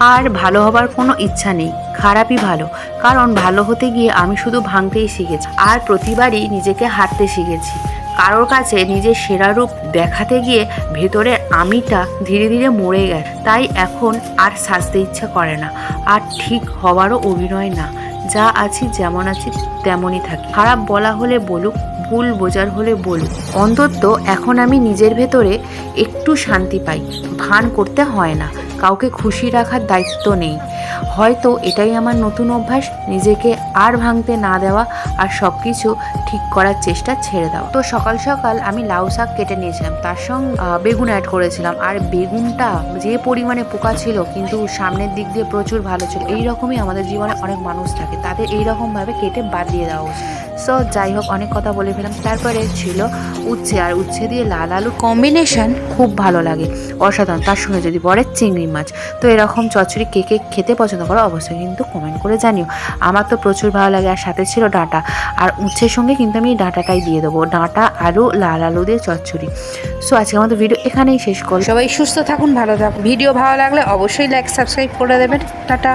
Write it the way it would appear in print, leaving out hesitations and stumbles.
আর ভালো হবার কোনো ইচ্ছা নেই, খারাপই ভালো। কারণ ভালো হতে গিয়ে আমি শুধু ভাঙতেই শিখেছি, আর প্রতিবারই নিজেকে হারতে শিখেছি। কারোর কাছে নিজের সেরা রূপ দেখাতে গিয়ে ভেতরের আমিটা ধীরে ধীরে মরে গেছে। তাই এখন আর সাজতে ইচ্ছা করে না, আর ঠিক হওয়ারও অভিনয় না। যা আছি যেমন আছি তেমনই থাকি। খারাপ বলা হলে বলুক, ভুল বোঝার হলে বলুক, অন্তত এখন আমি নিজের ভেতরে একটু শান্তি পাই। ভান করতে হয় না, কাউকে খুশি রাখার দায়িত্ব নেই। হয়তো এটাই আমার নতুন অভ্যাস, নিজেকে আর ভাঙতে না দেওয়া, আর সব কিছু ঠিক করার চেষ্টা ছেড়ে দাও। তো সকাল সকাল আমি লাউ শাক কেটে নিয়েছিলাম, তার সঙ্গে বেগুন অ্যাড করেছিলাম। আর বেগুনটা যে পরিমাণে পোকা ছিল, কিন্তু সামনের দিক দিয়ে প্রচুর ভালো ছিল। এইরকমই আমাদের জীবনে অনেক মানুষ থাকে, তাদের এইরকমভাবে কেটে বাদ দিয়ে দেওয়া উচিত। সো যাই হোক, অনেক কথা বলে ফেলাম। তারপরে ছিল উচ্ছে, আর উচ্ছে দিয়ে লাল আলু কম্বিনেশন খুব ভালো লাগে, অসাধারণ। তার সঙ্গে যদি পড়ে চিংড়ি মাছ। তো এরকম চচ্চড়ি কে কে খেতে পছন্দ করো অবশ্যই কিন্তু কমেন্ট করে জানিও। আমার তো প্রচুর ভালো লাগে। আর সাথে ছিল ডাঁটা, আর উচ্ছের সঙ্গে কিন্তু আমি ডাঁটাটাই দিয়ে দেবো, ডাঁটা আলু লাল আলু দিয়ে চচ্চড়ি। সো আজকে আমাদের ভিডিও এখানেই শেষ করি। সবাই সুস্থ থাকুন, ভালো থাকুন। ভিডিও ভালো লাগলে অবশ্যই লাইক সাবস্ক্রাইব করে দেবেন। টাটা।